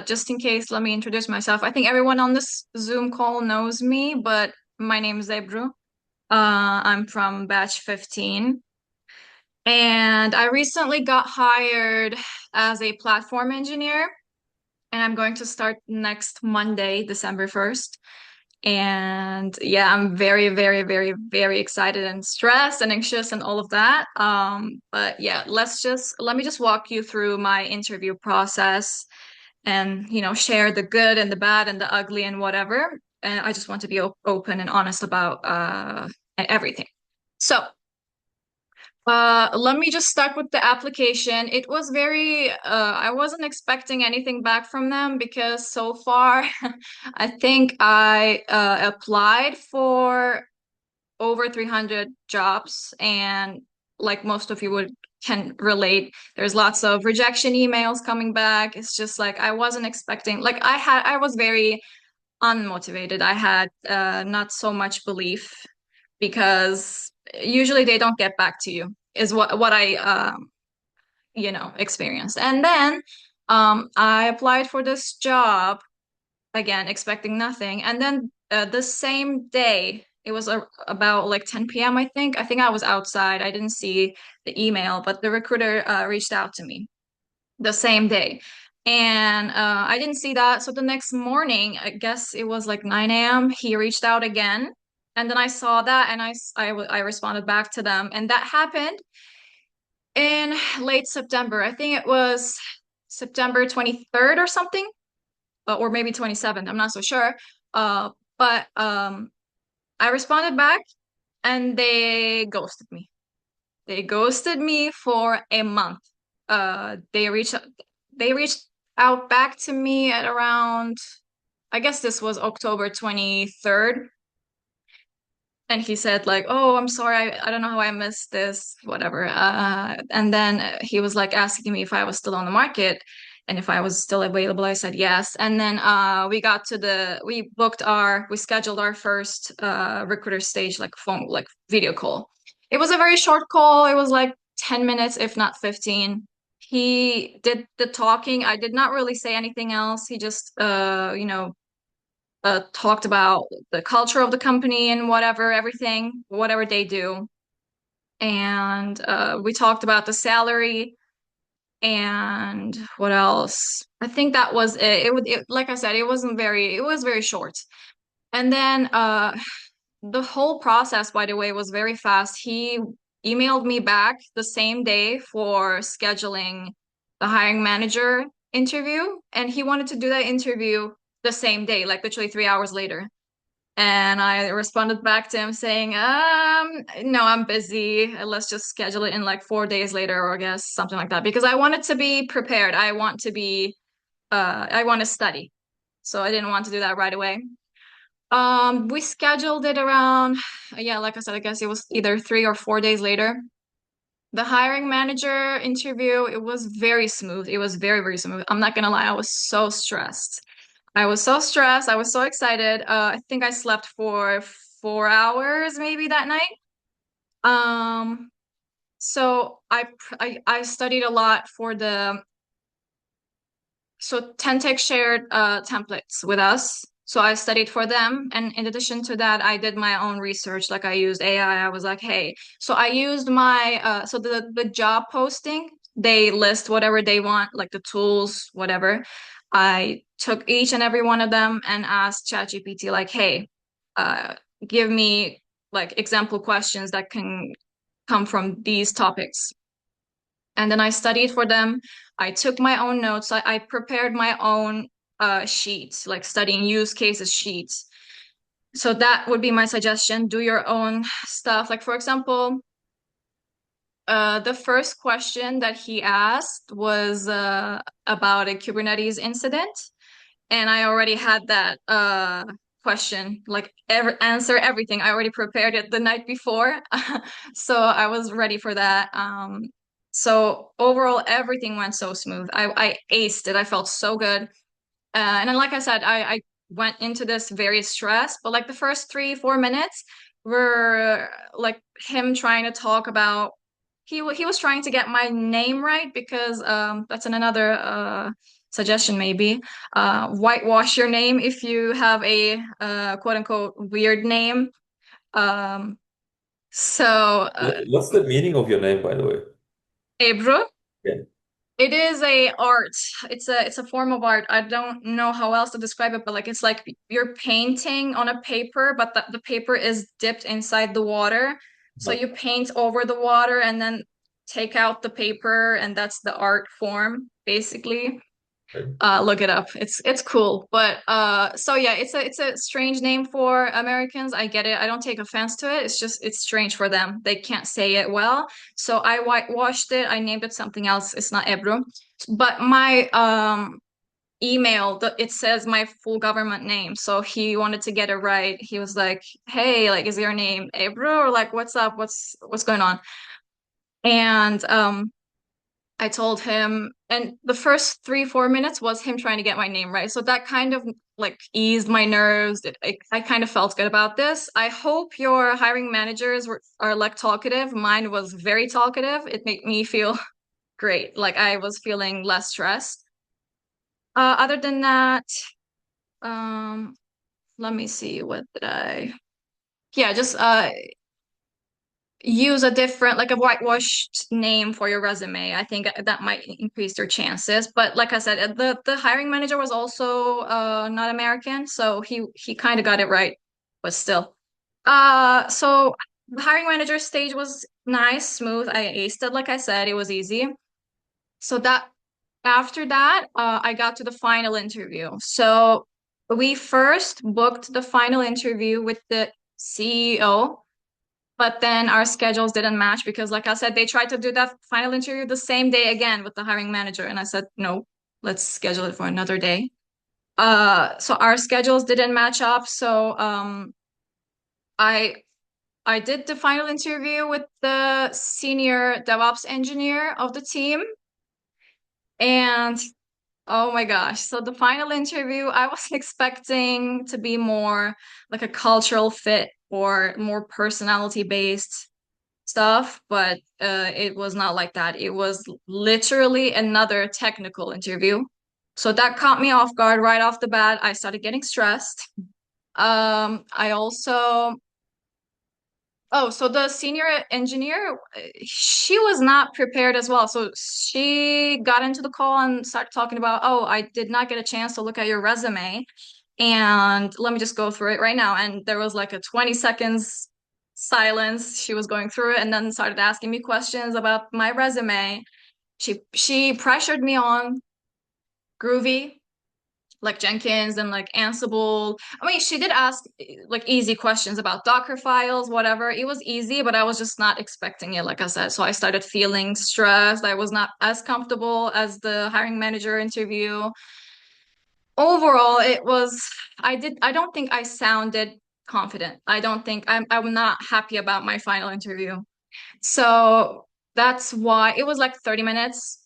Just in case, let me introduce myself. I think everyone on this Zoom call knows me, but my name is Ebru. I'm from batch 15, and I recently got hired as a platform engineer, and I'm going to start next Monday, December 1st. And yeah, I'm very, very, very, very excited and stressed and anxious and all of that. But yeah, let me just walk you through my interview process and share the good and the bad and the ugly and whatever. And I just want to be open and honest about everything. So let me just start with the application. It was very I wasn't expecting anything back from them because so far I think I applied for over 300 jobs, and like most of you would can relate, there's lots of rejection emails coming back. It's just like I wasn't expecting, like I was very unmotivated. I had not so much belief because usually they don't get back to you is what I experienced. And then I applied for this job again, expecting nothing. And then the same day, it was about like 10 p.m., I think. I think I was outside. I didn't see the email, but the recruiter reached out to me the same day. And I didn't see that. So the next morning, I guess it was like 9 a.m., he reached out again. And then I saw that and I responded back to them. And that happened in late September. I think it was September 23rd or something, or maybe 27th. I'm not so sure. Uh, but I responded back and they ghosted me. They ghosted me for a month. They reached out back to me at around, I guess this was October 23rd. And he said like, "Oh, I'm sorry. I don't know how I missed this, whatever." And then he was like asking me if I was still on the market and if I was still available. I said yes. And then we scheduled our first recruiter stage, like phone, like video call. It was a very short call. It was like 10 minutes, if not 15. He did the talking. I did not really say anything else. He just talked about the culture of the company and whatever they do. And we talked about the salary and what else. I think that was it. Like I said, it was very short. And then the whole process, by the way, was very fast. He emailed me back the same day for scheduling the hiring manager interview, and he wanted to do that interview the same day, like literally 3 hours later. And I responded back to him saying, no, I'm busy. Let's just schedule it in like 4 days later, or I guess something like that, because I wanted to be prepared. I want to study. So I didn't want to do that right away. We scheduled it around, yeah, like I said, I guess it was either 3 or 4 days later. The hiring manager interview, it was very smooth. It was very, very smooth. I'm not gonna lie, I was so stressed. I was so stressed. I was so excited. I think I slept for 4 hours maybe that night. Um, so I studied a lot for the so TNTK shared templates with us. So I studied for them, and in addition to that, I did my own research. Like I used AI. I was like, hey, so I used my so the job posting, they list whatever they want, like the tools, whatever. I took each and every one of them and asked ChatGPT like, hey, uh, give me like example questions that can come from these topics. And then I studied for them. I took my own notes. I prepared my own sheets, like studying use cases sheets. So that would be my suggestion. Do your own stuff. Like for example, the first question that he asked was about a Kubernetes incident, and I already had that question, like answer everything. I already prepared it the night before, so I was ready for that. So overall, everything went so smooth. I aced it. I felt so good. And then, like I said, I went into this very stressed, but like the first 3, 4 minutes were like him trying to talk about he was trying to get my name right because that's in another suggestion maybe. Whitewash your name if you have a quote unquote weird name. Um, so What's the meaning of your name, by the way? Ebru. Yeah. It is a art. It's a form of art. I don't know how else to describe it, but like it's like you're painting on a paper, but the paper is dipped inside the water. So Uh-huh. you paint over the water and then take out the paper, and that's the art form, basically. Okay. Look it up. It's cool. But so yeah, it's a strange name for Americans. I get it. I don't take offense to it. It's just it's strange for them. They can't say it well. So I whitewashed it. I named it something else. It's not Ebru. But my email, it says my full government name. So he wanted to get it right. He was like, "Hey, like, is your name Ebru or like what's up? What's going on?" And I told him, and the first 3, 4 minutes was him trying to get my name right. So that kind of like eased my nerves. I kind of felt good about this. I hope your hiring managers are like talkative. Mine was very talkative. It made me feel great. Like I was feeling less stressed. Other than that, um, let me see. What did I? Yeah, just use a different, like a whitewashed name for your resume. I think that might increase your chances. But like I said, the hiring manager was also not American, so he kind of got it right, but still. So the hiring manager stage was nice, smooth. I aced it, like I said, it was easy. So that after that, I got to the final interview. So we first booked the final interview with the CEO. But then our schedules didn't match because, like I said, they tried to do that final interview the same day again with the hiring manager. And I said, no, let's schedule it for another day. So our schedules didn't match up. So I I did the final interview with the senior DevOps engineer of the team. And oh my gosh, so the final interview, I was expecting to be more like a cultural fit or more personality based stuff, but it was not like that. It was literally another technical interview. So that caught me off guard right off the bat. I started getting stressed. I also, oh, so the senior engineer, she was not prepared as well. So she got into the call and started talking about, oh, I did not get a chance to look at your resume. And let me just go through it right now. And there was like a 20 seconds silence. She was going through it and then started asking me questions about my resume. She pressured me on Groovy, like Jenkins and like Ansible. I mean, she did ask like easy questions about Docker files, whatever. It was easy, but I was just not expecting it, like I said. So I started feeling stressed. I was not as comfortable as the hiring manager interview. Overall, I don't think I sounded confident. I don't think I'm not happy about my final interview. So that's why it was like 30 minutes.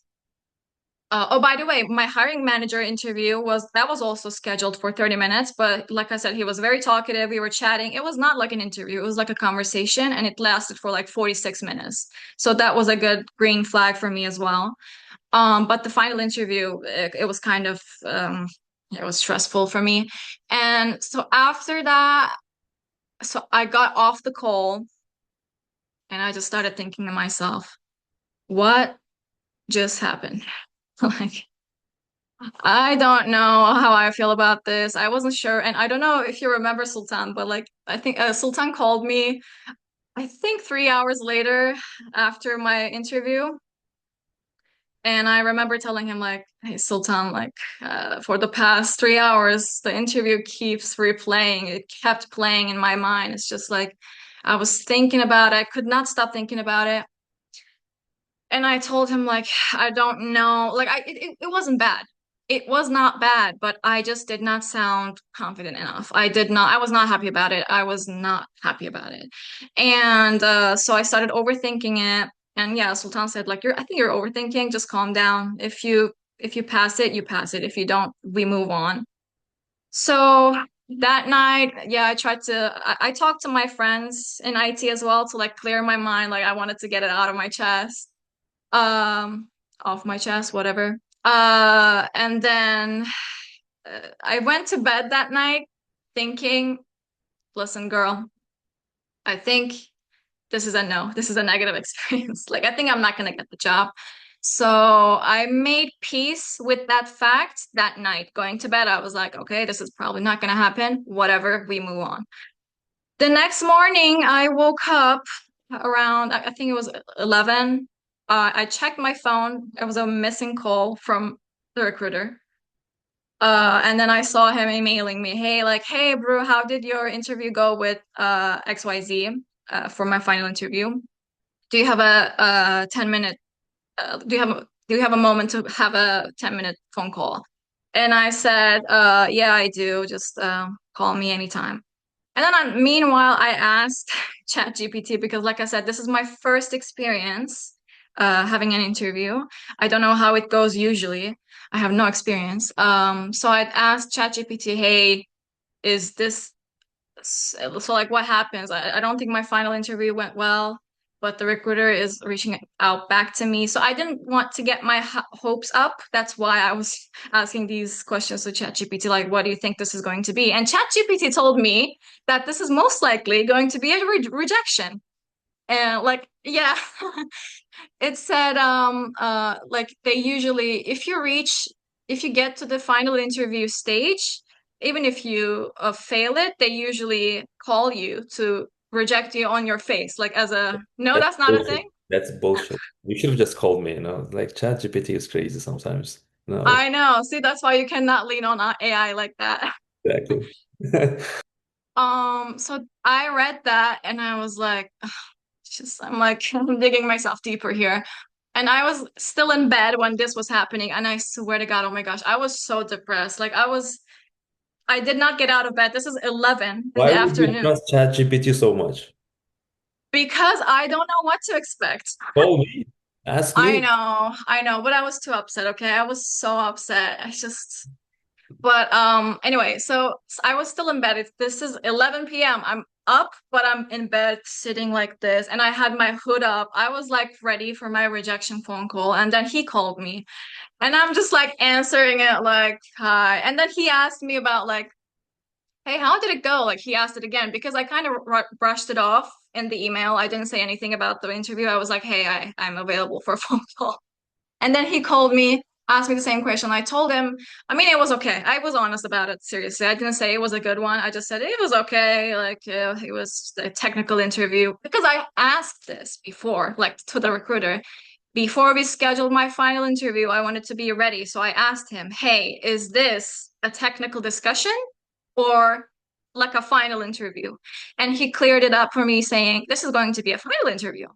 Oh, by the way, my hiring manager interview was also scheduled for 30 minutes, but like I said, he was very talkative. We were chatting. It was not like an interview. It was like a conversation and it lasted for like 46 minutes. So that was a good green flag for me as well. But the final interview, it was kind of it was stressful for me. And so after that, so I got off the call and I just started thinking to myself, what just happened? Like, I don't know how I feel about this. I wasn't sure. And I don't know if you remember Sultan, but like, I think Sultan called me, I think 3 hours later after my interview. And I remember telling him like, "Hey Sultan, like for the past 3 hours, the interview keeps replaying. It kept playing in my mind. It's just like I was thinking about it. I could not stop thinking about it. And I told him like I don't know. Like it wasn't bad. It was not bad, but I just did not sound confident enough. I was not happy about it. I was not happy about it. And so I started overthinking it. And yeah, Sultan said like I think you're overthinking, just calm down. If you pass it, you pass it. If you don't, we move on. So that night, yeah, I talked to my friends in IT as well to like clear my mind. Like I wanted to get it out of my chest, um, off my chest, whatever. And then I went to bed that night thinking, listen, girl, I think this is a no. This is a negative experience. Like, I think I'm not going to get the job. So I made peace with that fact that night. Going to bed, I was like, okay, this is probably not going to happen. Whatever, we move on. The next morning, I woke up around, I think it was 11. I checked my phone. It was a missing call from the recruiter. And then I saw him emailing me, hey, like, hey, bro, how did your interview go with XYZ for my final interview? Do you have a 10-minute do you have a moment to have a 10-minute phone call? And I said, yeah, I do. Just call me anytime. And then meanwhile, I asked ChatGPT because, like I said, this is my first experience having an interview. I don't know how it goes usually. I have no experience. So I'd asked ChatGPT, hey, is this so like what happens? I don't think my final interview went well, but the recruiter is reaching out back to me. So I didn't want to get my hopes up. That's why I was asking these questions to ChatGPT, like, what do you think this is going to be? And ChatGPT told me that this is most likely going to be a rejection. And like, yeah, it said like they usually if you get to the final interview stage, even if you fail it, they usually call you to reject you on your face, like as a no, That's that's not a bullshit. thing. That's bullshit. You should have just called me, you know? Like ChatGPT is crazy sometimes. No, I know. See, that's why you cannot lean on AI like that. exactly. So I read that and I was like, ugh, just I'm like I'm digging myself deeper here. And I was still in bed when this was happening, and I swear to God, oh my gosh, I was so depressed. I did not get out of bed. This is 11 in Why the would you afternoon trust ChatGPT so much? because I don't know what to expect. Call me. Ask me. I know, but I was too upset, okay? I was so upset. But anyway, so I was still in bed. This is 11 p.m. I'm up, but I'm in bed sitting like this, and I had my hood up. I was like ready for my rejection phone call, and then he called me. And I'm just like answering it like, hi. And then he asked me about like, hey, how did it go? Like he asked it again because I kind of brushed it off in the email. I didn't say anything about the interview. I was like, hey, I'm available for a phone call. And then he called me, asked me the same question. I told him, I mean, it was okay. I was honest about it, seriously. I didn't say it was a good one. I just said it was okay. Like, yeah, it was a technical interview because I asked this before, like to the recruiter. Before we scheduled my final interview, I wanted to be ready. So I asked him, hey, is this a technical discussion or like a final interview? And he cleared it up for me saying, this is going to be a final interview.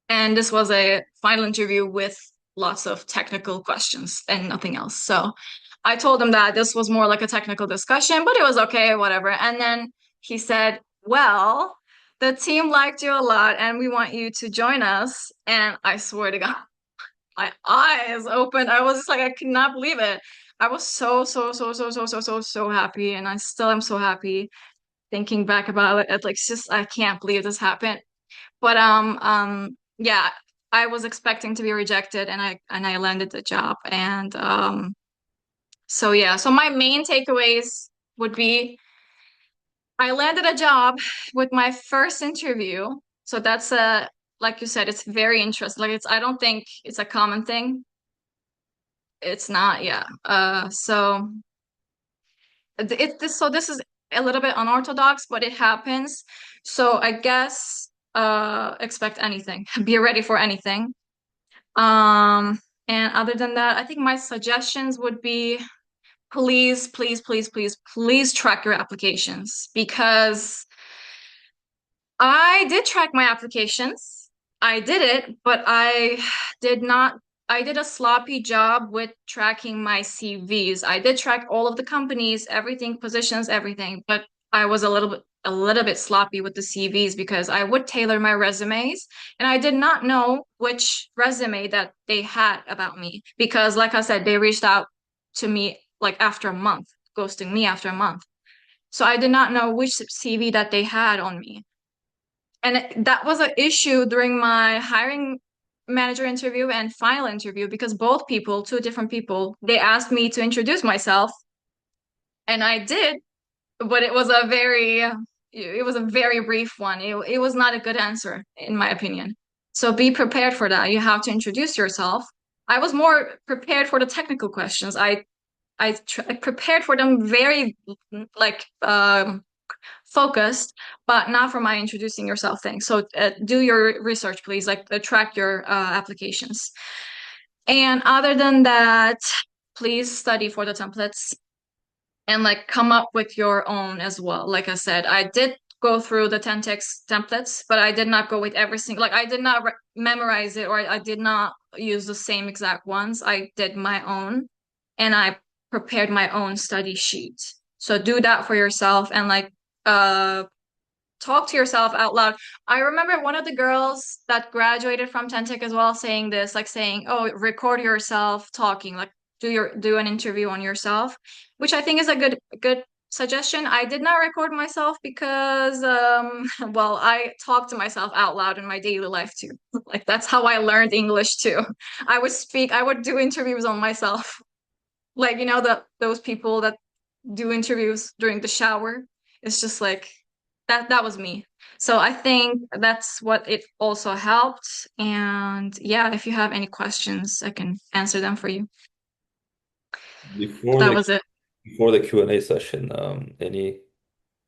And this was a final interview with lots of technical questions and nothing else. So I told him that this was more like a technical discussion, but it was okay, whatever. And then he said, well, the team liked you a lot and we want you to join us. And I swear to God, my eyes opened. I was just like, I could not believe it. I was so happy. And I still am so happy thinking back about it. It's like, it's just, I can't believe this happened. But yeah, I was expecting to be rejected and I landed the job. And so yeah, so my main takeaways would be I landed a job with my first interview. So that's a like you said, it's very interesting. Like it's I don't think it's a common thing. It's not, yeah. So this is a little bit unorthodox, but it happens. So I guess expect anything. Be ready for anything. Um, and other than that, I think my suggestions would be please track your applications because I did track my applications. I did it, but did not, I did a sloppy job with tracking my CVs. I did track all of the companies, everything, positions, everything, but I was a little bit sloppy with the CVs because I would tailor my resumes and I did not know which resume that they had about me because like I said, they reached out to me like after a month, ghosting me after a month. So I did not know which CV that they had on me. And that was an issue during my hiring. manager interview and final interview because both people, two different people, they asked me to introduce myself, and I did, but it was a very brief one. It was not a good answer, in my opinion. So be prepared for that. You have to introduce yourself. I was more prepared for the technical questions. I prepared for them very like focused, but not for my introducing yourself thing. So do your research, please. Like track your applications. And other than that, please study for the templates and like come up with your own as well. Like I said, I did go through the 10-text templates, but I did not go with every single, like I did not memorize it, or I did not use the same exact ones. I did my own, and I prepared my own study sheet. So do that for yourself, and like uh talk to yourself out loud. I remember one of the girls that graduated from TNTK as well saying this, like saying, "Oh, record yourself talking, like do an interview on yourself," which I think is a good suggestion. I did not record myself because well, I talk to myself out loud in my daily life too. Like that's how I learned English too. I would do interviews on myself. Like, you know, those people that do interviews during the shower. It's just like that was me. So I think that's what it also helped. And yeah, if you have any questions, I can answer them for you. But Before that the was it. before the Q&A session, any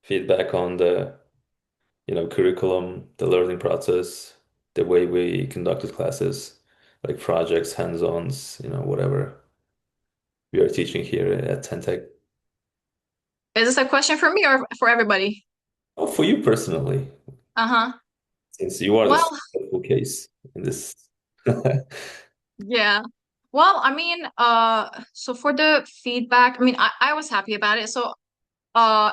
feedback on the, curriculum, the learning process, the way we conducted classes, like projects, hands-ons, whatever we are teaching here at Tentec. Is this a question for me or for everybody? Oh, for you personally, Uh-huh. since you are the Well, successful case in this. yeah. Well, I mean, so for the feedback, I mean, I was happy about it. So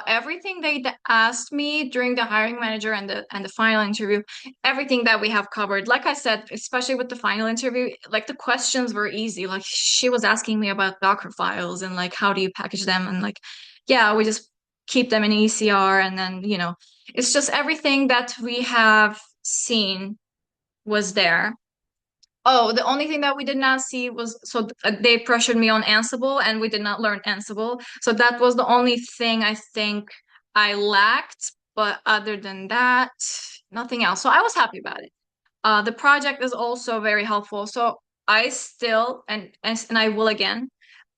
everything they asked me during the hiring manager and the final interview, everything that we have covered. Like I said, especially with the final interview, like the questions were easy. Like she was asking me about Docker files and like how do you package them, and like yeah, we just keep them in ECR, and then it's just everything that we have seen was there. Oh, the only thing that we did not see was so they pressured me on Ansible, and we did not learn Ansible. So that was the only thing I think I lacked. But other than that, nothing else. So I was happy about it. The project is also very helpful. So I still and I will again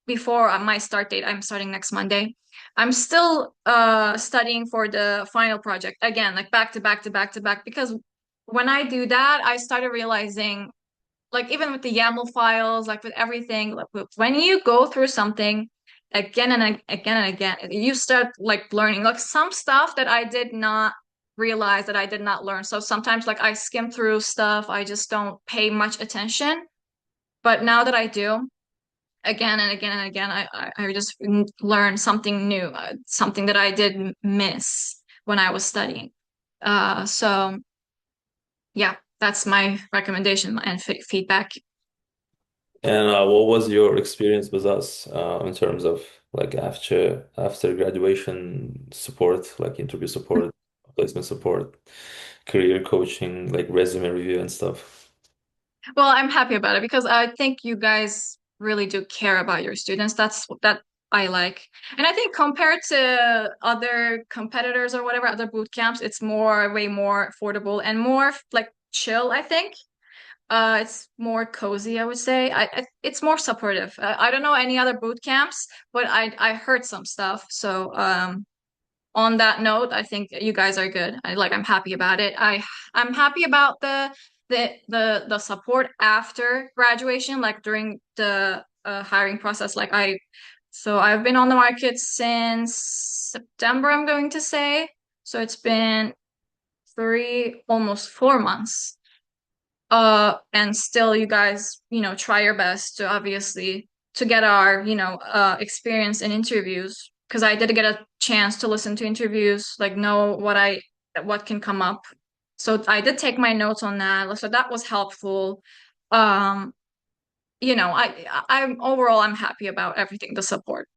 before my start date. I'm starting next Monday. I'm still studying for the final project again, like back to back to back to back, because when I do that, I started realizing like even with the YAML files, like with everything, like when you go through something again and again and again, you start like learning like some stuff that I did not realize that I did not learn. So sometimes like I skim through stuff, I just don't pay much attention. But now that I do, again and again and again, I just learn something new, something that I did miss when I was studying. So yeah, that's my recommendation and feedback. And what was your experience with us in terms of like after graduation support, like interview support, placement support, career coaching, like resume review and stuff? Well, I'm happy about it because I think you guys really do care about your students. That's that I like. And I think compared to other competitors or whatever, other boot camps, it's way more affordable and more like chill, I think. It's more cozy, I would say. It's more supportive. I don't know any other boot camps, but I heard some stuff. So on that note, I think you guys are good. I'm happy about it. I'm happy about the support after graduation, like during the hiring process. So I've been on the market since September, I'm going to say. So it's been almost 4 months. And still you guys, try your best to obviously to get our, experience in interviews because I did get a chance to listen to interviews, like know what can come up. So I did take my notes on that. So that was helpful. Um, I'm overall I'm happy about everything, the support.